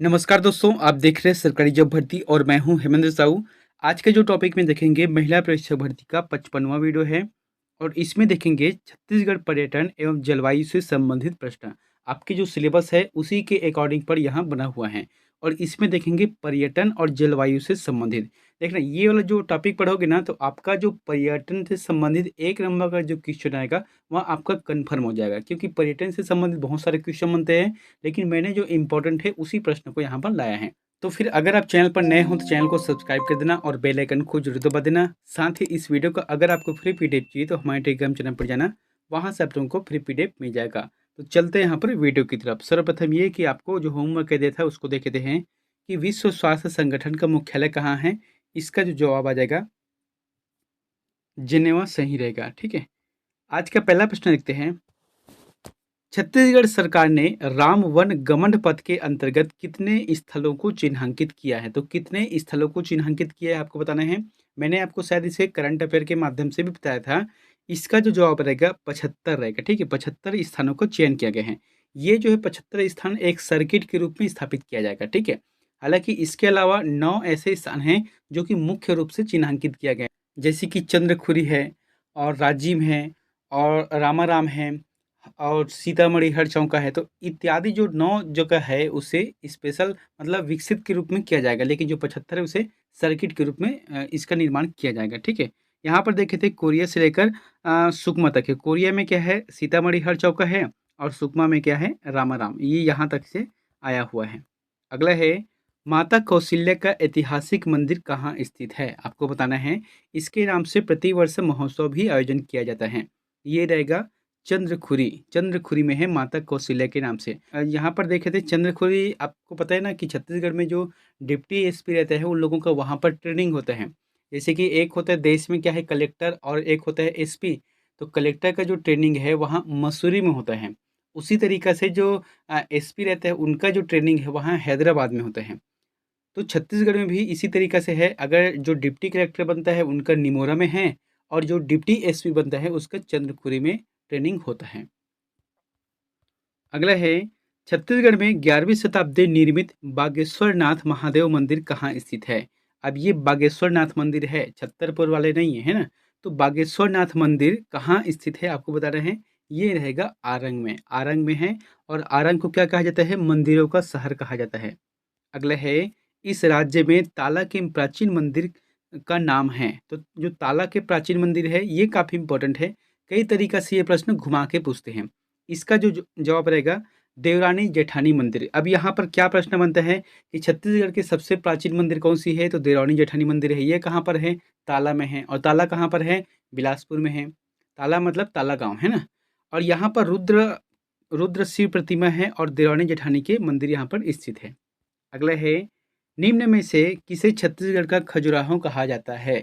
नमस्कार दोस्तों, आप देख रहे हैं सरकारी जॉब भर्ती और मैं हूं हेमेंद्र साहू। आज के जो टॉपिक में देखेंगे महिला प्रेक्षक भर्ती का 55वां वीडियो है और इसमें देखेंगे छत्तीसगढ़ पर्यटन एवं जलवायु से संबंधित प्रश्न। आपके जो सिलेबस है उसी के अकॉर्डिंग पर यहाँ बना हुआ है और इसमें देखेंगे पर्यटन और जलवायु से संबंधित। देखना ये वाला जो टॉपिक पढ़ोगे ना तो आपका जो पर्यटन से संबंधित 1 नंबर का जो क्वेश्चन आएगा वह आपका कन्फर्म हो जाएगा, क्योंकि पर्यटन से संबंधित बहुत सारे क्वेश्चन बनते हैं लेकिन मैंने जो इम्पोर्टेंट है उसी प्रश्न को यहाँ पर लाया है। तो फिर अगर आप चैनल पर नए हो तो चैनल को सब्सक्राइब कर देना और बेल आइकन को जरूर दबा देना। साथ ही इस वीडियो का अगर आपको फ्री पीडीएफ चाहिए तो हमारे टेलीग्राम चैनल पर जाना, वहाँ से आप लोगों को फ्री पीडीएफ मिल जाएगा। तो चलते हैं यहाँ पर वीडियो की तरफ। सर्वप्रथम ये कि आपको जो होमवर्क दिया था उसको देख लेते हैं कि विश्व स्वास्थ्य संगठन का मुख्यालय कहाँ है। इसका जो जवाब आ जाएगा जिनेवा सही रहेगा। ठीक है, आज का पहला प्रश्न देखते हैं। छत्तीसगढ़ सरकार ने राम वन गमन पथ के अंतर्गत कितने स्थलों को चिन्हांकित किया है? तो कितने स्थलों को चिन्हांकित किया है आपको बताना है। मैंने आपको शायद इसे करंट अफेयर के माध्यम से भी बताया था। इसका जो जवाब रहेगा 75 रहेगा। ठीक है, 75 स्थानों को चयन किया गया है। ये जो है 75 स्थान एक सर्किट के रूप में स्थापित किया जाएगा। ठीक है, हालांकि इसके अलावा 9 ऐसे स्थान हैं जो कि मुख्य रूप से चिन्हांकित किया गया है, जैसे कि चंद्रखुरी है और राजिम है और रामाराम है और सीतामढ़ी हरचौका है। तो इत्यादि जो 9 जगह है उसे स्पेशल मतलब विकसित के रूप में किया जाएगा, लेकिन जो 75 है उसे सर्किट के रूप में इसका निर्माण किया जाएगा। ठीक है, यहाँ पर देखे थे कोरिया से लेकर सुकमा तक है। कोरिया में क्या है, सीतामढ़ी हरचौका है और सुकमा में क्या है, रामाराम। ये यहाँ तक से आया हुआ है। अगला है, माता कौशल्या का ऐतिहासिक मंदिर कहाँ स्थित है? आपको बताना है। इसके नाम से प्रतिवर्ष महोत्सव भी आयोजन किया जाता है। ये रहेगा चंद्रखुरी। चंद्रखुरी में है माता कौशल्या के नाम से। यहाँ पर देखे थे चंद्रखुरी, आपको पता है ना कि छत्तीसगढ़ में जो डिप्टी एसपी रहते हैं उन लोगों का वहाँ पर ट्रेनिंग होता है। जैसे कि एक होता है देश में क्या है कलेक्टर और एक होता है एसपी। तो कलेक्टर का जो ट्रेनिंग है वहाँ मसूरी में होता है। उसी तरीका से जो एसपी रहते हैं उनका जो ट्रेनिंग है वहाँ हैदराबाद में होता है। तो छत्तीसगढ़ में भी इसी तरीका से है। अगर जो डिप्टी कलेक्टर बनता है उनका निमोरा में है और जो डिप्टी एसपी बनता है उसका चंद्रखुरी में ट्रेनिंग होता है। अगला है, छत्तीसगढ़ में 11वीं शताब्दी निर्मित बागेश्वर नाथ महादेव मंदिर कहाँ स्थित है? अब ये बागेश्वर नाथ मंदिर है, छत्तरपुर वाले नहीं है, है ना। तो बागेश्वर नाथ मंदिर कहाँ स्थित है आपको बता रहे हैं। ये रहेगा आरंग में। आरंग में है और आरंग को क्या कहा जाता है, मंदिरों का शहर कहा जाता है। अगला है, इस राज्य में ताला के प्राचीन मंदिर का नाम है। तो जो ताला के प्राचीन मंदिर है ये काफ़ी इंपॉर्टेंट है। कई तरीका से ये प्रश्न घुमा के पूछते हैं। इसका जो जवाब रहेगा देवरानी जेठानी मंदिर। अब यहाँ पर क्या प्रश्न बनता है कि छत्तीसगढ़ की सबसे प्राचीन मंदिर कौन सी है? तो देवरानी जेठानी मंदिर है। ये कहाँ पर है? ताला में है। और ताला कहाँ पर है? बिलासपुर में है। ताला मतलब ताला गाँव, है ना। और यहाँ पर रुद्र रुद्र शिव प्रतिमा है और देवरानी जेठानी के मंदिर यहाँ पर स्थित है। अगला है, निम्न में से किसे छत्तीसगढ़ का खजुराहो कहा जाता है?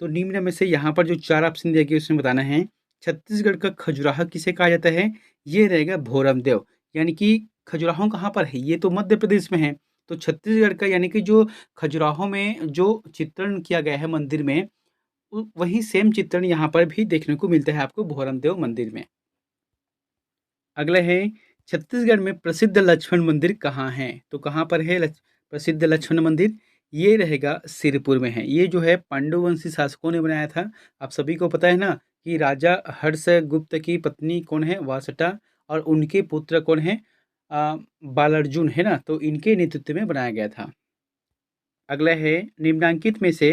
तो निम्न में से यहाँ पर जो 4 ऑप्शन दिए गए उसमें बताना है। छत्तीसगढ़ का खजुराहो किसे कहा जाता है? ये रहेगा भोरमदेव। यानी कि खजुराहो कहाँ पर है? ये तो मध्य प्रदेश में है। तो छत्तीसगढ़ का यानी कि जो खजुराहो में जो चित्रण किया गया है मंदिर में, वही सेम चित्रण यहाँ पर भी देखने को मिलता है आपको भोरमदेव मंदिर में। अगला है, छत्तीसगढ़ में प्रसिद्ध लक्ष्मण मंदिर कहाँ है? तो कहाँ पर है प्रसिद्ध लक्ष्मण मंदिर? ये रहेगा सिरपुर में है। ये जो है पांडुवंशी शासकों ने बनाया था। आप सभी को पता है ना कि राजा हर्षगुप्त की पत्नी कौन है? वासटा। और उनके पुत्र कौन है? बालार्जुन, है ना। तो इनके नेतृत्व में बनाया गया था। अगला है, निम्नांकित में से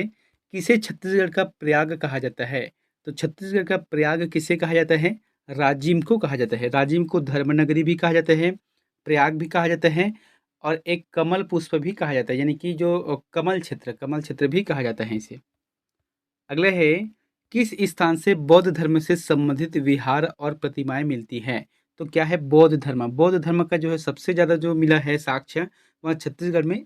किसे छत्तीसगढ़ का प्रयाग कहा जाता है? तो छत्तीसगढ़ का प्रयाग किसे कहा जाता है? राजिम को कहा जाता है। राजिम को धर्मनगरी भी कहा जाता है, प्रयाग भी कहा जाता है और एक कमल पुष्प भी कहा जाता है, यानी कि जो कमल क्षेत्र भी कहा जाता है इसे। अगला है, किस स्थान से बौद्ध धर्म से संबंधित विहार और प्रतिमाएं मिलती हैं? तो क्या है? बौद्ध धर्म। बौद्ध धर्म का जो है सबसे ज़्यादा जो मिला है साक्ष्य वह छत्तीसगढ़ में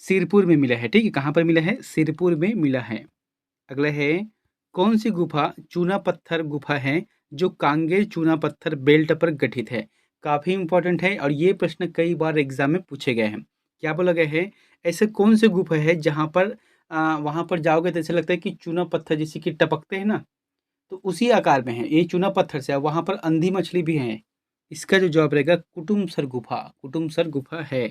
सिरपुर में मिला है। ठीक है, कहाँ पर मिला है? सिरपुर में मिला है। अगला है, कौन सी गुफा चूना पत्थर गुफा है जो कांगेर चूना पत्थर बेल्ट पर गठित है? काफ़ी इंपॉर्टेंट है और ये प्रश्न कई बार एग्जाम में पूछे गए हैं। क्या बोला गया है? ऐसे कौन सी गुफा है जहाँ पर वहाँ पर जाओगे तो ऐसा लगता है कि चूना पत्थर जैसे कि टपकते हैं ना, तो उसी आकार में है। ये चूना पत्थर से है। वहाँ पर अंधी मछली भी है। इसका जो जवाब रहेगा कुटुमसर गुफा। कुटुमसर गुफा है।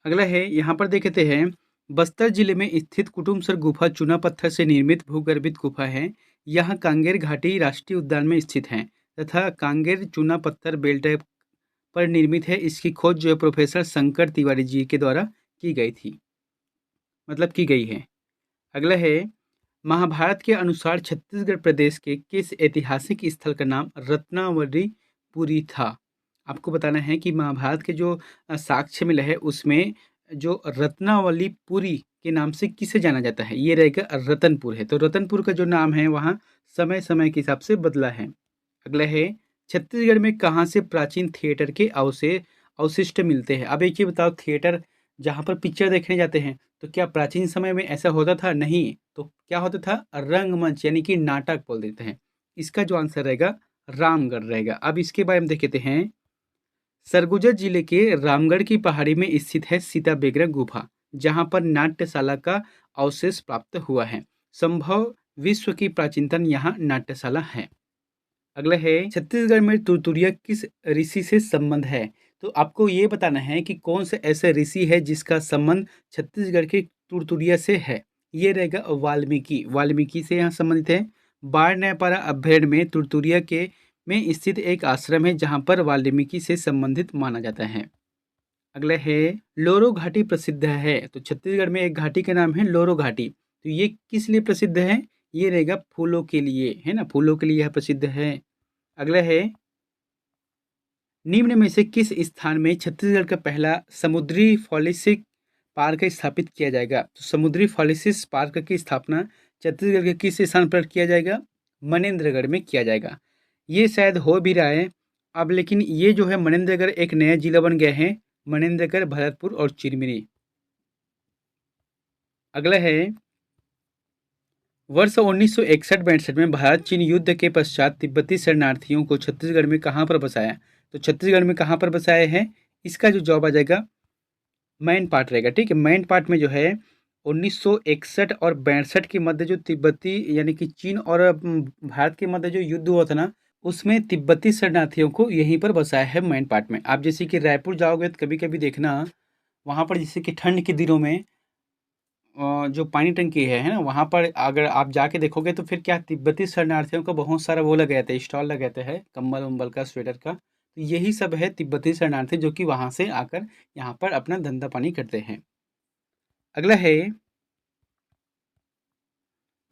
अगला है, यहाँ पर देखते हैं, बस्तर जिले में स्थित कुटुमसर गुफा चूना पत्थर से निर्मित भूगर्भित गुफा है। यह कांगेर घाटी राष्ट्रीय उद्यान में स्थित है तथा कांगेर चूना पत्थर बेल्ट पर निर्मित है। इसकी खोज जो है प्रोफेसर शंकर तिवारी जी के द्वारा की गई थी, मतलब की गई है। अगला है, महाभारत के अनुसार छत्तीसगढ़ प्रदेश के किस ऐतिहासिक स्थल का नाम रत्नावली पुरी था? आपको बताना है कि महाभारत के जो साक्ष्य मिला है उसमें जो रत्नावली पुरी के नाम से किसे जाना जाता है? ये रहेगा रतनपुर है। तो रतनपुर का जो नाम है वहाँ समय समय के हिसाब से बदला है। अगला है, छत्तीसगढ़ में कहाँ से प्राचीन थिएटर के अवशिष्ट मिलते हैं? अब एक ही बताओ, थिएटर जहाँ पर पिक्चर देखने जाते हैं तो क्या प्राचीन समय में ऐसा होता था? नहीं। तो क्या होता था? रंगमंच यानी कि नाटक बोल देते हैं। इसका जो आंसर रहेगा रामगढ़ रहेगा। अब इसके बारे में देखते हैं, सरगुजा जिले के रामगढ़ की पहाड़ी में स्थित है सीता बेगरा गुफा, जहां पर नाट्यशाला का अवशेष प्राप्त हुआ है। संभव विश्व की प्राचीनतम यहाँ नाट्यशाला है। अगला है, छत्तीसगढ़ में तुरतुरिया किस ऋषि से संबंध है? तो आपको ये बताना है कि कौन से ऐसे ऋषि है जिसका संबंध छत्तीसगढ़ के तुरतुरिया से है। ये रहेगा वाल्मीकि। वाल्मीकि से यहाँ संबंधित है। बाढ़ अभ्यारण्य में तुरतुरिया के में स्थित एक आश्रम है जहाँ पर वाल्मीकि से संबंधित माना जाता है। अगला है, लोरो घाटी प्रसिद्ध है। तो छत्तीसगढ़ में एक घाटी का नाम है लोरो घाटी। तो ये किस लिए प्रसिद्ध है? ये रहेगा फूलों के लिए, है ना, फूलों के लिए यह प्रसिद्ध है। अगला है, निम्न में से किस स्थान में छत्तीसगढ़ का पहला समुद्री फॉलिसिक पार्क स्थापित किया जाएगा? तो समुद्री फॉलिसिस पार्क की स्थापना छत्तीसगढ़ के किस स्थान पर किया जाएगा? मनेन्द्रगढ़ में किया जाएगा। ये शायद हो भी रहा है अब, लेकिन ये जो है मनेन्द्रगढ़ एक नया जिला बन गया है। मनेन्द्रगढ़, भरतपुर और चिरमिरी। अगला है, वर्ष 1961-62 में भारत चीन युद्ध के पश्चात तिब्बती शरणार्थियों को छत्तीसगढ़ में कहाँ पर बसाया? तो छत्तीसगढ़ में कहाँ पर बसाया है? इसका जो जवाब आ जाएगा मैन पार्ट रहेगा। ठीक है, मैन पार्ट में जो है 1961 और 62 के मध्य जो तिब्बती यानी कि चीन और भारत के मध्य जो युद्ध हुआ था ना, उसमें तिब्बती शरणार्थियों को यहीं पर बसाया है मैन पार्ट में। आप जैसे कि रायपुर जाओगे तो कभी कभी देखना वहाँ पर जैसे कि ठंड के दिनों में जो पानी टंकी है ना, वहाँ पर अगर आप जाके देखोगे तो फिर क्या तिब्बती शरणार्थियों का बहुत सारा वो लगा रहता है, स्टॉल लगा रहता है कंबल उम्बल का, स्वेटर का। तो यही सब है तिब्बती शरणार्थी जो कि वहाँ से आकर यहाँ पर अपना धंधा पानी करते हैं। अगला है,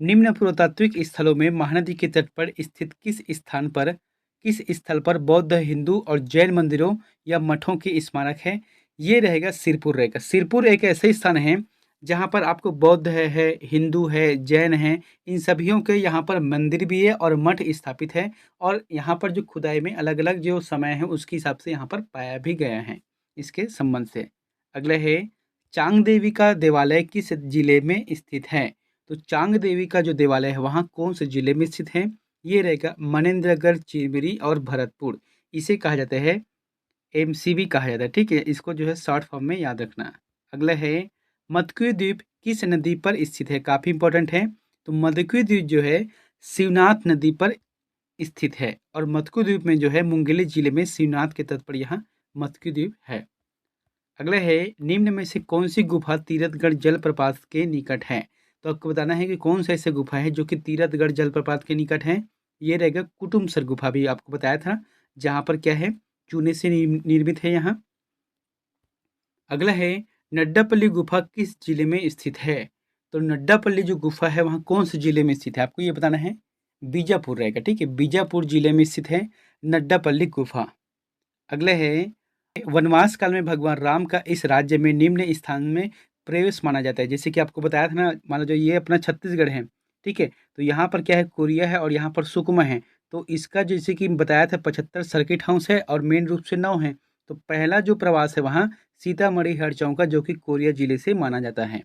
निम्न पुरातात्विक स्थलों में महानदी के तट पर स्थित किस स्थल पर बौद्ध, हिंदू और जैन मंदिरों या मठों के स्मारक है? ये रहेगा सिरपुर रहेगा। सिरपुर एक ऐसे स्थान है जहाँ पर आपको बौद्ध है, हिंदू है, जैन है, इन सभियों के यहाँ पर मंदिर भी है और मठ स्थापित है। और यहाँ पर जो खुदाई में अलग अलग जो समय है उसके हिसाब से यहाँ पर पाया भी गया है इसके संबंध से। अगला है, चांग देवी का देवालय किस जिले में स्थित है? तो चांग देवी का जो देवालय है वहाँ कौन से जिले में स्थित है? ये रहेगा मनेन्द्रगढ़, चिरमिरी और भरतपुर। इसे कहा जाता है एमसीबी कहा जाता है। ठीक है, इसको जो है शॉर्ट फॉर्म में याद रखना। अगला है, मदक्यू द्वीप किस नदी पर स्थित है? काफ़ी इंपॉर्टेंट है। तो मदक्यू द्वीप जो है शिवनाथ नदी पर स्थित है और मदक्यू द्वीप में जो है मुंगेली जिले में शिवनाथ के तट पर यहाँ मदक्यू द्वीप है। अगला है, निम्न में से कौन सी गुफा तीरथगढ़ जलप्रपात के निकट है? तो आपको बताना है कि कौन सा ऐसे गुफा है जो कि तीरथगढ़ जलप्रपात के निकट है। ये रहेगा कुटुमसर गुफा, भी आपको बताया था, जहाँ पर क्या है चूने से निर्मित है यहाँ। अगला है, नड्डापल्ली गुफा किस जिले में स्थित है? तो नड्डापल्ली जो गुफा है वहाँ कौन से जिले में स्थित है आपको ये बताना है। बीजापुर रहेगा। ठीक है, बीजापुर जिले में स्थित है नड्डापल्ली गुफा। अगला है, वनवास काल में भगवान राम का इस राज्य में निम्न स्थान में प्रवेश माना जाता है। जैसे कि आपको बताया था ना, मान लो जो ये अपना छत्तीसगढ़ है, ठीक है, तो यहाँ पर क्या है कोरिया है और यहाँ पर सुकमा है। तो इसका जैसे कि बताया था 75 सर्किट हाउस है और मेन रूप से 9 है। तो पहला जो प्रवास है वहाँ सीतामढ़ी हरचौका का जो कि कोरिया जिले से माना जाता है।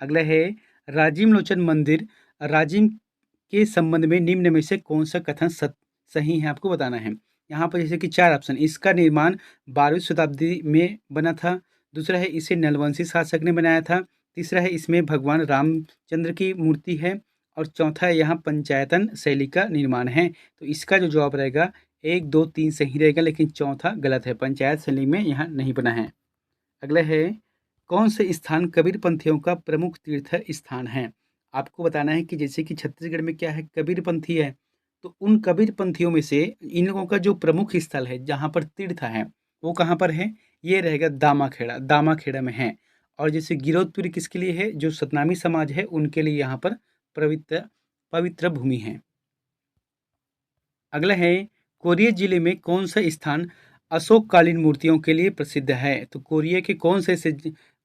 अगला है, राजीव लोचन मंदिर राजिम के संबंध में निम्न में से कौन सा कथन सही है आपको बताना है। यहाँ पर जैसे कि 4 ऑप्शन, इसका निर्माण 12वीं शताब्दी में बना था। दूसरा है इसे नलवंशी शासक ने बनाया था। तीसरा है इसमें भगवान रामचंद्र की मूर्ति है। और चौथा है यहाँ पंचायतन शैली का निर्माण है। तो इसका जो जवाब रहेगा 1, 2, 3 सही रहेगा, लेकिन चौथा गलत है, पंचायत शैली में यहाँ नहीं बना है। अगला है, कौन से स्थान कबीरपंथियों का प्रमुख तीर्थ स्थान है? आपको बताना है कि जैसे कि छत्तीसगढ़ में क्या है, कबीरपंथी है, तो उन कबीरपंथियों में से इन लोगों का जो प्रमुख स्थल है जहाँ पर तीर्थ है, वो कहाँ पर है? ये रहेगा दामाखेड़ा, दामाखेड़ा में है। और जैसे गिरौदपुरी किसके लिए है? जो सतनामी समाज है उनके लिए यहाँ पर पवित्र पवित्र भूमि है। अगला है, कोरिया जिले में कौन सा स्थान अशोककालीन मूर्तियों के लिए प्रसिद्ध है? तो कोरिया के कौन से ऐसे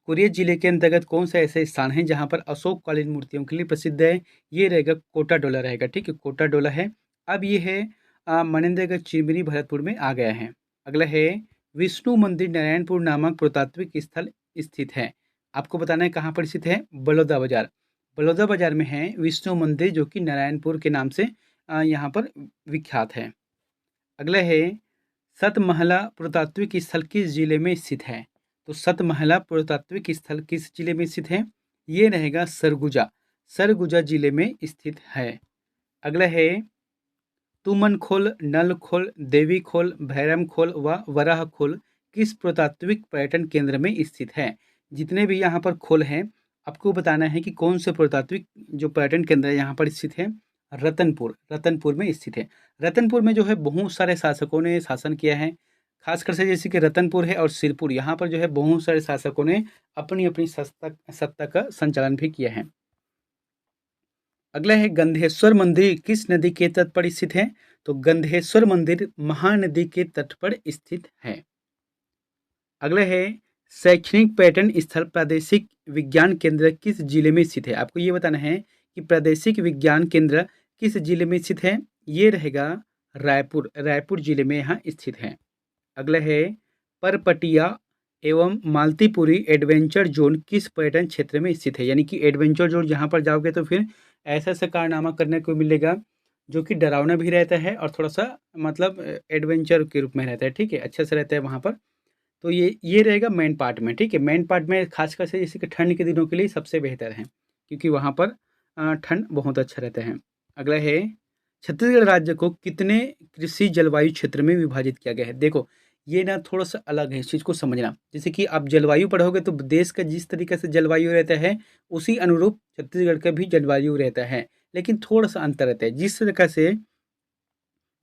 कोरिया जिले के अंतर्गत कौन सा ऐसे स्थान है जहाँ पर अशोककालीन मूर्तियों के लिए प्रसिद्ध है? ये रहेगा कोटा डोला रहेगा, ठीक है, कोटा डोला है। अब ये है मनेन्द्रगढ़ चिरमिरी भरतपुर में आ गया है। अगला है, विष्णु मंदिर नारायणपुर नामक पुरातात्विक स्थल स्थित है। आपको बताना है कहाँ पर स्थित है? बलौदा बाजार, बलौदा बाजार में है विष्णु मंदिर, जो कि नारायणपुर के नाम से यहाँ पर विख्यात है। अगला है, सतमहला पुरातात्विक स्थल किस जिले में स्थित है? तो सतमहला पुरातात्विक स्थल किस जिले में स्थित है? ये रहेगा सरगुजा, सरगुजा जिले में स्थित है। अगला है, तुमनखोल, नलखोल, देवीखोल, भैरमखोल व वराहखोल किस पुरातात्विक पर्यटन केंद्र में स्थित है? जितने भी यहाँ पर खोल हैं, आपको बताना है कि कौन से पुरातात्विक जो पर्यटन केंद्र यहाँ पर स्थित है। रतनपुर, रतनपुर में स्थित है। रतनपुर में जो है बहुत सारे शासकों ने शासन किया है, खासकर से जैसे कि रतनपुर है और सिरपुर, यहाँ पर जो है बहुत सारे शासकों ने अपनी अपनी सत्ता का संचालन भी किया है। अगला है, गंधेश्वर मंदिर किस नदी के तट पर स्थित है? तो गंधेश्वर मंदिर महानदी के तट पर स्थित है। अगला है, शैक्षणिक पर्यटन स्थल प्रादेशिक विज्ञान केंद्र किस जिले में स्थित है? आपको ये बताना है कि प्रादेशिक विज्ञान केंद्र किस जिले में स्थित है। ये रहेगा रायपुर, रायपुर जिले में यहाँ स्थित है। अगला है, परपटिया एवं मालतीपुरी एडवेंचर जोन किस पर्यटन क्षेत्र में स्थित है? यानी कि एडवेंचर जोन जहाँ पर जाओगे तो फिर ऐसा ऐसा कारनामा करने को मिलेगा जो कि डरावना भी रहता है और थोड़ा सा मतलब एडवेंचर के रूप में रहता है, ठीक है, अच्छा से रहता है वहाँ पर। तो ये रहेगा मेन पार्ट में, ठीक है। मेन पार्ट में खासकर से जैसे कि ठंड के दिनों के लिए सबसे बेहतर है, क्योंकि वहाँ पर ठंड बहुत अच्छा रहता है। अगला है, छत्तीसगढ़ राज्य को कितने कृषि जलवायु क्षेत्र में विभाजित किया गया है? देखो, ये ना थोड़ा सा अलग है, इस चीज़ को समझना। जैसे कि आप जलवायु पढ़ोगे तो देश का जिस तरीके से जलवायु रहता है उसी अनुरूप छत्तीसगढ़ का भी जलवायु रहता है, लेकिन थोड़ा सा अंतर रहता है। जिस तरीके से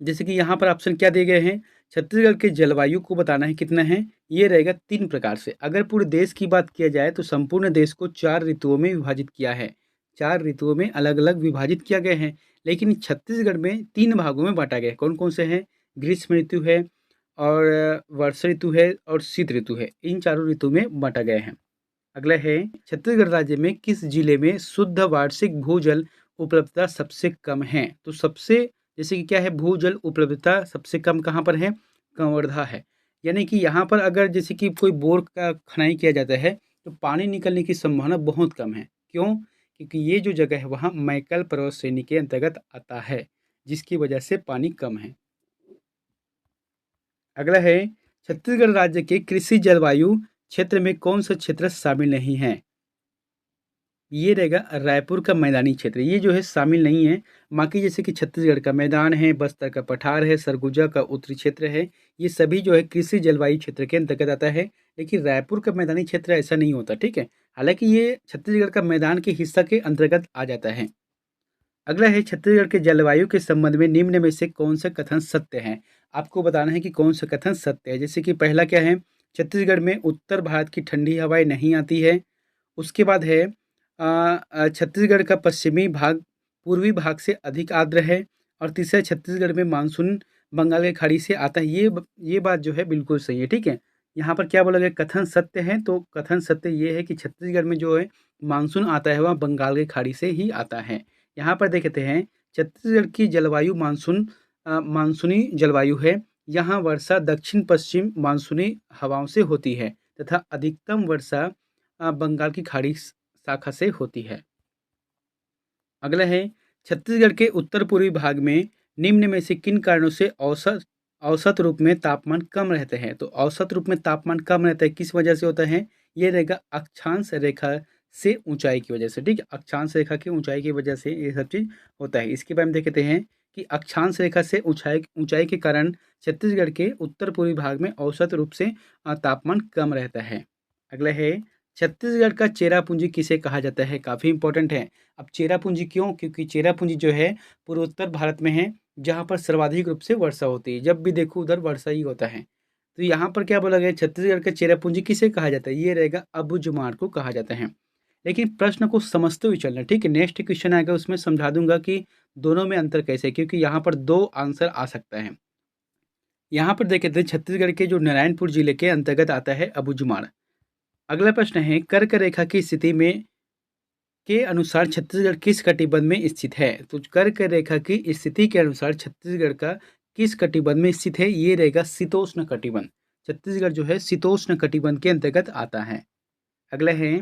जैसे कि यहाँ पर ऑप्शन क्या दिए गए हैं, छत्तीसगढ़ के जलवायु को बताना है कितना है। ये रहेगा 3 प्रकार से। अगर पूरे देश की बात किया जाए तो संपूर्ण देश को 4 ऋतुओं में विभाजित किया है, 4 ऋतुओं में अलग अलग विभाजित किया गया है। लेकिन छत्तीसगढ़ में 3 भागों में बांटा गया है। कौन कौन से हैं? ग्रीष्म ऋतु है और वर्षा ऋतु है और शीत ऋतु है। इन चारों ऋतु में बांटा गया है। अगला है, छत्तीसगढ़ राज्य में किस जिले में शुद्ध वार्षिक भूजल उपलब्धता सबसे कम है? तो सबसे जैसे कि क्या है, भूजल उपलब्धता सबसे कम कहाँ पर है? कवर्धा है। यानी कि यहाँ पर अगर जैसे कि कोई बोर का खनाई किया जाता है तो पानी निकलने की संभावना बहुत कम है। क्यों? क्योंकि ये जो जगह है वहाँ मैकल पर्वत श्रेणी के अंतर्गत आता है, जिसकी वजह से पानी कम है। अगला है, छत्तीसगढ़ राज्य के कृषि जलवायु क्षेत्र में कौन सा क्षेत्र शामिल नहीं है? ये रहेगा रायपुर का मैदानी क्षेत्र। ये जो है शामिल नहीं है। बाकी जैसे कि छत्तीसगढ़ का मैदान है, बस्तर का पठार है, सरगुजा का उत्तरी क्षेत्र है, ये सभी जो है कृषि जलवायु क्षेत्र के अंतर्गत आता है। लेकिन रायपुर का मैदानी क्षेत्र ऐसा नहीं होता, ठीक है। हालांकि ये छत्तीसगढ़ का मैदान के हिस्सा के अंतर्गत आ जाता है। अगला है, छत्तीसगढ़ के जलवायु के संबंध में निम्न में से कौन सा कथन सत्य है? आपको बताना है कि कौन सा कथन सत्य है। जैसे कि पहला क्या है, छत्तीसगढ़ में उत्तर भारत की ठंडी हवाएं नहीं आती है। उसके बाद है छत्तीसगढ़ का पश्चिमी भाग पूर्वी भाग से अधिक आर्द्र है। और तीसरा, छत्तीसगढ़ में मानसून बंगाल की खाड़ी से आता है। ये बात जो है बिल्कुल सही है, ठीक है। यहाँ पर क्या बोला गया, कथन सत्य है, तो कथन सत्य ये है कि छत्तीसगढ़ में जो है मानसून आता है वह बंगाल की खाड़ी से ही आता है। यहाँ पर देखते हैं, छत्तीसगढ़ की जलवायु मानसूनी जलवायु है। यहाँ वर्षा दक्षिण पश्चिम मानसूनी हवाओं से होती है तथा अधिकतम वर्षा बंगाल की खाड़ी शाखा से होती है। अगला है, छत्तीसगढ़ के उत्तर पूर्वी भाग में निम्न में से किन कारणों से औसत औसत रूप में तापमान कम रहते हैं? तो औसत रूप में तापमान कम रहता है, किस वजह से होता है? ये रहेगा अक्षांश रेखा से ऊंचाई की वजह से, ठीक है। अक्षांश रेखा की ऊंचाई की वजह से ये सब चीज़ होता है। इसके बाद हम देखते हैं कि अक्षांश रेखा से ऊंचाई ऊंचाई के कारण छत्तीसगढ़ के उत्तर पूर्वी भाग में औसत रूप से तापमान कम रहता है। अगला है, छत्तीसगढ़ का चेरापूंजी किसे कहा जाता है? काफ़ी इंपॉर्टेंट है। अब चेरापूंजी क्यों? क्योंकि चेरापूंजी जो है पूर्वोत्तर भारत में है, जहाँ पर सर्वाधिक रूप से वर्षा होती है। जब भी देखो उधर वर्षा ही होता है। तो यहाँ पर क्या बोला गया, छत्तीसगढ़ का चेरापूंजी किसे कहा जाता है? ये रहेगा अबूझमाड़ को कहा जाता है। लेकिन प्रश्न को समझते हुए चलना, ठीक है? नेक्स्ट क्वेश्चन आएगा उसमें समझा दूंगा कि दोनों में अंतर कैसे है, क्योंकि यहाँ पर 2 आंसर आ सकता है। यहाँ पर देखे थे छत्तीसगढ़ के जो नारायणपुर जिले के अंतर्गत आता है अबूझमाड़। अगला प्रश्न है, कर्क रेखा की स्थिति में के अनुसार छत्तीसगढ़ किस कटिबंध में स्थित है? तो कर्क रेखा की स्थिति के अनुसार छत्तीसगढ़ का किस कटिबंध में स्थित है? ये रहेगा शीतोष्ण कटिबंध। छत्तीसगढ़ जो है शीतोष्ण कटिबंध के अंतर्गत आता है। अगला है,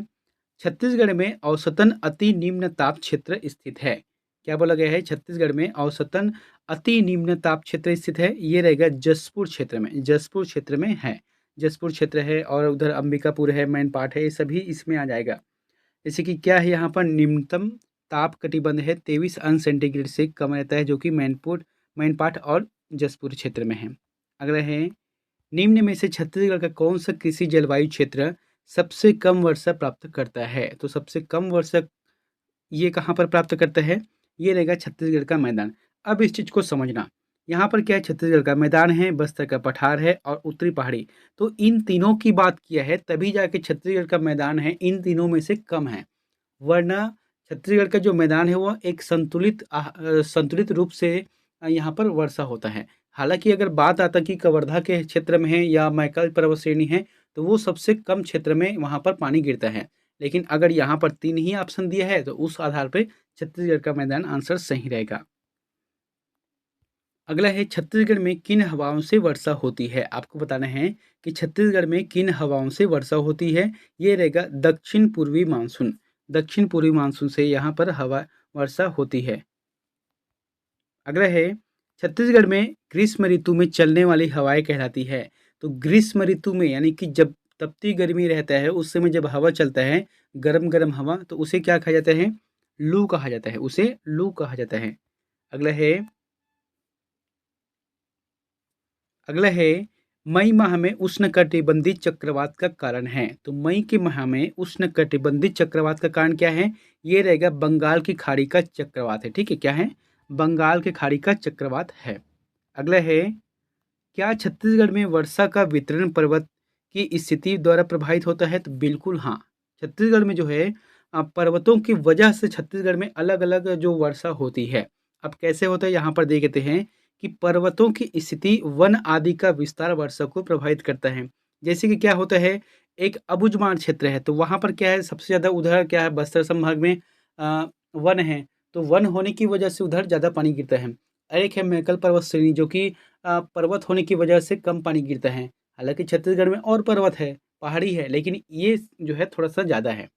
छत्तीसगढ़ में औसतन अति निम्न ताप क्षेत्र स्थित है। क्या बोला गया है? छत्तीसगढ़ में औसतन अति निम्न ताप क्षेत्र स्थित है। ये रहेगा जसपुर क्षेत्र में। जसपुर क्षेत्र में है। जसपुर क्षेत्र है और उधर अंबिकापुर है, मैनपाट है, ये सभी इसमें आ जाएगा। जैसे कि क्या है, यहाँ पर निम्नतम ताप कटिबंध है 23 अंश सेंटीग्रेड से कम रहता है, जो कि मैनपाट और जसपुर क्षेत्र में है। अगला है, निम्न में से छत्तीसगढ़ का कौन सा कृषि जलवायु क्षेत्र सबसे कम वर्षा प्राप्त करता है? तो सबसे कम वर्षा ये कहाँ पर प्राप्त करता है? ये रहेगा छत्तीसगढ़ का मैदान। अब इस चीज़ को समझना, यहाँ पर क्या है, छत्तीसगढ़ का मैदान है, बस्तर का पठार है और उत्तरी पहाड़ी। तो इन तीनों की बात किया है तभी जाके छत्तीसगढ़ का मैदान है इन तीनों में से कम है। वरना छत्तीसगढ़ का जो मैदान है वो एक संतुलित रूप से यहाँ पर वर्षा होता है। हालाँकि अगर बात आता कि कवर्धा के क्षेत्र में है या मैकल पर्वत श्रेणी है, तो वो सबसे कम क्षेत्र में वहाँ पर पानी गिरता है। लेकिन अगर यहाँ पर 3 ही ऑप्शन दिया है, तो उस आधार पे छत्तीसगढ़ का मैदान आंसर सही रहेगा। अगला है, छत्तीसगढ़ में किन हवाओं से वर्षा होती है? आपको बताना है कि छत्तीसगढ़ में किन हवाओं से वर्षा होती है। ये रहेगा दक्षिण पूर्वी मानसून। दक्षिण पूर्वी मानसून से यहाँ पर हवा वर्षा होती है। अगला है, छत्तीसगढ़ में ग्रीष्म ऋतु में चलने वाली हवाएं कहलाती है। तो ग्रीष्म ऋतु में यानी कि जब तपती गर्मी रहता है उस समय जब हवा चलता है, गरम गरम हवा, तो उसे क्या कहा जाता है? लू कहा जाता है। उसे लू कहा जाता है। अगला है, अगला है, मई माह में उष्णकटिबंधीय चक्रवात का कारण है। तो मई के माह में उष्णकटिबंधीय चक्रवात का कारण क्या है? ये रहेगा बंगाल की खाड़ी का चक्रवात है। ठीक है, क्या है? बंगाल की खाड़ी का चक्रवात है। अगला है, क्या छत्तीसगढ़ में वर्षा का वितरण पर्वत की स्थिति द्वारा प्रभावित होता है? तो बिल्कुल हाँ। छत्तीसगढ़ में जो है पर्वतों की वजह से छत्तीसगढ़ में अलग अलग जो वर्षा होती है। अब कैसे होता है यहाँ पर देखते हैं कि पर्वतों की स्थिति, वन आदि का विस्तार वर्षा को प्रभावित करता है। जैसे कि क्या होता है, एक अबुझमाड़ क्षेत्र है तो वहाँ पर क्या है, सबसे ज़्यादा उधर क्या है, बस्तर संभाग में वन है, तो वन होने की वजह से उधर ज़्यादा पानी गिरता है। और एक है मैकल पर्वत श्रेणी, जो कि पर्वत होने की वजह से कम पानी गिरता है। हालांकि छत्तीसगढ़ में और पर्वत है, पहाड़ी है, लेकिन ये जो है थोड़ा सा ज़्यादा है।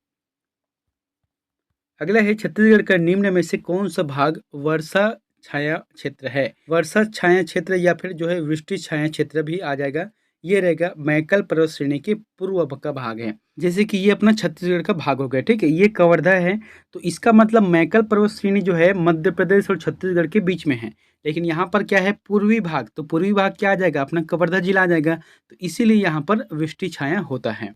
अगला है, छत्तीसगढ़ का निम्न में से कौन सा भाग वर्षा छाया क्षेत्र है? वर्षा छाया क्षेत्र या फिर जो है वृष्टि छाया क्षेत्र भी आ जाएगा। ये रहेगा मैकल पर्वत श्रेणी के पूर्व का भाग है। जैसे कि ये अपना छत्तीसगढ़ का भाग हो गया, ठीक है, ये कवर्धा है, तो इसका मतलब मैकल पर्वत श्रेणी जो है मध्य प्रदेश और छत्तीसगढ़ के बीच में है। लेकिन यहाँ पर क्या है, पूर्वी भाग, तो पूर्वी भाग क्या आ जाएगा, अपना कवर्धा जिला आ जाएगा, तो इसीलिए यहाँ पर वृष्टि छाया होता है।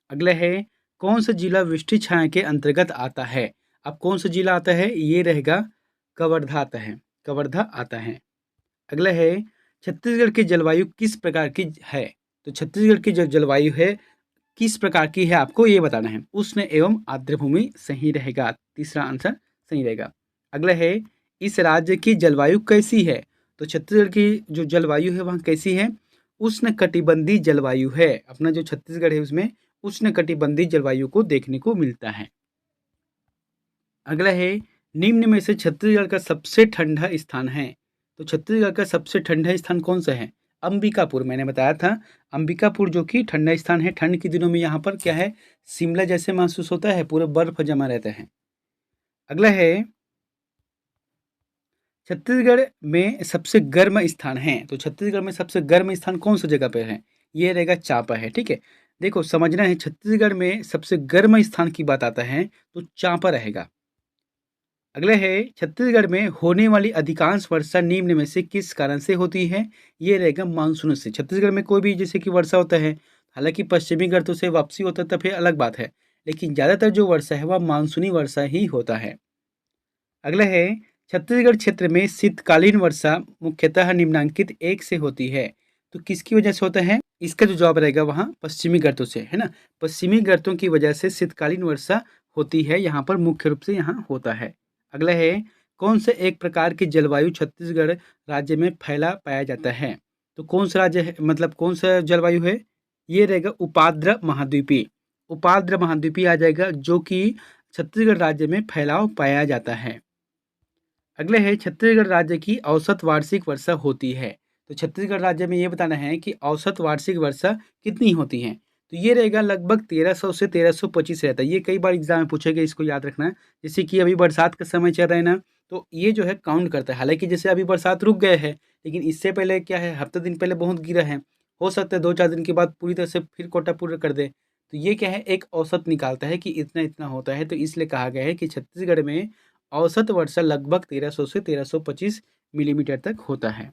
अगला है, कौन सा जिला वृष्टि छाया के अंतर्गत आता है? अब कौन सा जिला आता है? ये रहेगा कवर्धा आता है। कवर्धा आता है। अगला है, छत्तीसगढ़ की जलवायु किस प्रकार की है? तो छत्तीसगढ़ की जो जलवायु है किस प्रकार की है, आपको ये बताना है। उष्ण एवं आर्द्र भूमि सही रहेगा, तीसरा आंसर सही रहेगा। अगला है, इस राज्य की जलवायु कैसी है? तो छत्तीसगढ़ की जो जलवायु है वहाँ कैसी है? उष्ण कटिबंधीय जलवायु है। अपना जो छत्तीसगढ़ है उसमें उष्ण कटिबंधीय जलवायु को देखने को मिलता है। अगला है, निम्न में से छत्तीसगढ़ का सबसे ठंडा स्थान है। तो छत्तीसगढ़ का सबसे ठंडा स्थान कौन सा है? अंबिकापुर, मैंने बताया था अंबिकापुर जो कि ठंडा स्थान है। ठंड के दिनों में यहाँ पर क्या है, शिमला जैसे महसूस होता है, पूरा बर्फ जमा रहता है। अगला है, छत्तीसगढ़ में सबसे गर्म स्थान है। तो छत्तीसगढ़ में सबसे गर्म स्थान कौन सा जगह पे है? ये रहेगा चांपा है। ठीक है, देखो समझना है, छत्तीसगढ़ में सबसे गर्म स्थान की बात आता है तो चांपा रहेगा। अगला है, छत्तीसगढ़ में होने वाली अधिकांश वर्षा निम्न में से किस कारण से होती है? ये रहेगा मानसून से। छत्तीसगढ़ में कोई भी जैसे कि वर्षा होता है, हालांकि पश्चिमी गर्तों से वापसी होता है तो फिर अलग बात है, लेकिन ज़्यादातर जो वर्षा है वह मानसूनी वर्षा ही होता है। अगला है, छत्तीसगढ़ क्षेत्र में शीतकालीन वर्षा मुख्यतः निम्नलिखित एक से होती है। तो किसकी वजह से होता है? इसका जो जवाब रहेगा वहाँ पश्चिमी गर्तों से, है ना? पश्चिमी गर्तों की वजह से शीतकालीन वर्षा होती है, यहाँ पर मुख्य रूप से यहाँ होता है। अगला है, कौन से एक प्रकार की जलवायु छत्तीसगढ़ राज्य में फैला पाया जाता है? तो कौन सा राज्य है, मतलब कौन सा जलवायु है? ये रहेगा उपाद्र महाद्वीपीय। उपाद्र महाद्वीपीय आ जाएगा, जो कि छत्तीसगढ़ राज्य में फैलाव पाया जाता है। अगले है, छत्तीसगढ़ राज्य की औसत वार्षिक वर्षा होती है। तो छत्तीसगढ़ राज्य में ये बताना है कि औसत वार्षिक वर्षा कितनी होती है। तो ये रहेगा लगभग 1300 से 1325 रहता है। ये कई बार एग्जाम में पूछेगा, इसको याद रखना है। जैसे कि अभी बरसात का समय चल रहा है ना, तो ये जो है काउंट करता है। हालांकि जैसे अभी बरसात रुक गए है, लेकिन इससे पहले क्या है, हफ्ते दिन पहले बहुत गिरा है। हो सकता है 2-4 दिन के बाद पूरी तरह से फिर कोटा पूरा कर दे। तो ये क्या है, एक औसत निकालता है कि इतना इतना होता है। तो इसलिए कहा गया है कि छत्तीसगढ़ में औसत वर्षा लगभग 1300 से 1325 मिलीमीटर तक होता है।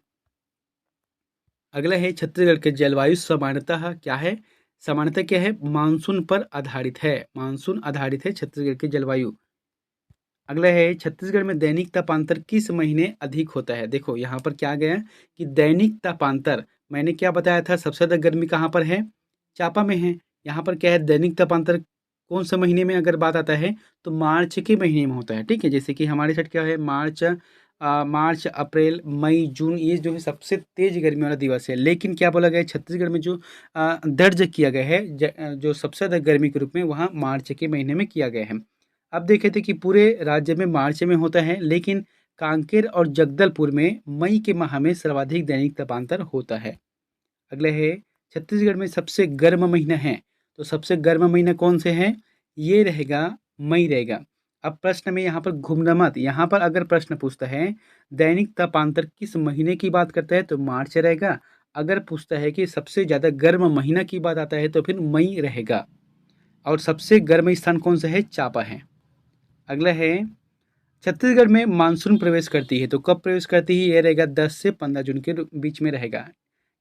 अगला है, छत्तीसगढ़ के जलवायु सामान्यतः क्या है? सामान्यतः क्या है? मानसून पर आधारित है। मानसून आधारित है छत्तीसगढ़ की जलवायु। अगला है, छत्तीसगढ़ में दैनिक तापांतर किस महीने अधिक होता है? देखो यहाँ पर क्या गया कि दैनिक तापांतर, मैंने क्या बताया था, सबसे ज़्यादा गर्मी कहाँ पर है? चापा में है। यहाँ पर क्या है, दैनिक तापांतर कौन से महीने में अगर बात आता है तो मार्च के महीने में होता है। ठीक है, जैसे कि हमारे साइड क्या है, मार्च, अप्रैल, मई, जून, ये जो है सबसे तेज गर्मी वाला दिवस है। लेकिन क्या बोला गया है, छत्तीसगढ़ में जो दर्ज किया गया है जो सबसे ज़्यादा गर्मी के रूप में, वहाँ मार्च के महीने में किया गया है। अब देखे थे कि पूरे राज्य में मार्च में होता है, लेकिन कांकेर और जगदलपुर में मई के माह में सर्वाधिक दैनिक तापांतर होता है। अगले है, छत्तीसगढ़ में सबसे गर्म महीना है। तो सबसे गर्म महीना कौन से है? ये रहेगा मई रहेगा। अब प्रश्न में यहाँ पर घूमना मत, यहाँ पर अगर प्रश्न पूछता है दैनिक तापांतर किस महीने की बात करता है तो मार्च रहेगा। अगर पूछता है कि सबसे ज़्यादा गर्म महीना की बात आता है तो फिर मई रहेगा। और सबसे गर्म स्थान कौन सा है? चापा है। अगला है, छत्तीसगढ़ में मानसून प्रवेश करती है तो कब प्रवेश करती है? ये रहेगा 10 से 15 जून के बीच में रहेगा।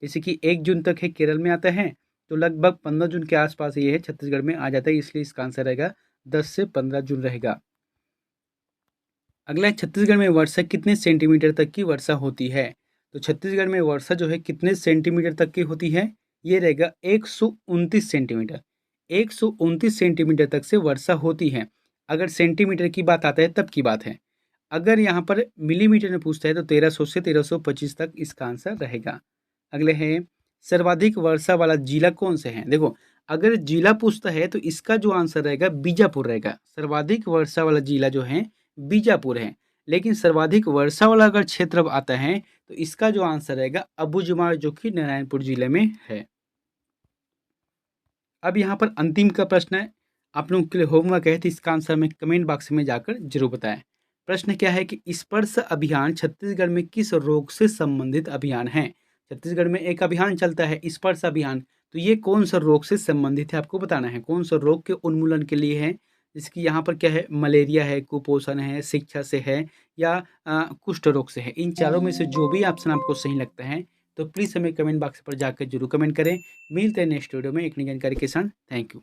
जैसे कि 1 जून तक है, केरल में आता है, तो लगभग 15 जून के आसपास ये है छत्तीसगढ़ में आ जाता है, इसलिए इसका आंसर रहेगा 10 से 15 जून रहेगा। अगला है, छत्तीसगढ़ में वर्षा कितने सेंटीमीटर तक की वर्षा होती है? तो छत्तीसगढ़ में वर्षा जो है कितने सेंटीमीटर तक की होती है? ये रहेगा 129 सेंटीमीटर। 129 सेंटीमीटर तक से वर्षा होती है। अगर सेंटीमीटर की बात आता है तब की बात है। अगर यहाँ पर मिलीमीटर में पूछता है तो 1300 से 1325 तक इसका आंसर रहेगा। अगले हैं, सर्वाधिक वर्षा वाला जिला कौन से है? देखो, अगर जिला पूछता है तो इसका जो आंसर रहेगा बीजापुर रहेगा। सर्वाधिक वर्षा वाला जिला जो है बीजापुर है। लेकिन सर्वाधिक वर्षा वाला अगर क्षेत्र आता है तो इसका जो आंसर रहेगा अबूझमाड़, जो कि नारायणपुर जिले में है। अब यहाँ पर अंतिम का प्रश्न है, आप लोगों के लिए होमवर्क है, तो इसका आंसर में कमेंट बॉक्स में जाकर जरूर बताएं। प्रश्न क्या है कि स्पर्श अभियान छत्तीसगढ़ में किस रोग से संबंधित अभियान है? छत्तीसगढ़ में एक अभियान चलता है स्पर्श अभियान, तो ये कौन सा रोग से संबंधित है आपको बताना है, कौन सा रोग के उन्मूलन के लिए है। जिसकी यहाँ पर क्या है, मलेरिया है, कुपोषण है, शिक्षा से है, या कुष्ठ रोग से है। इन चारों में से जो भी ऑप्शन आपको सही लगता है तो प्लीज़ हमें कमेंट बॉक्स पर जाकर जरूर कमेंट करें। मिलते हैं नेक्स्ट वीडियो में एक नई जानकारी के साथ। Thank you.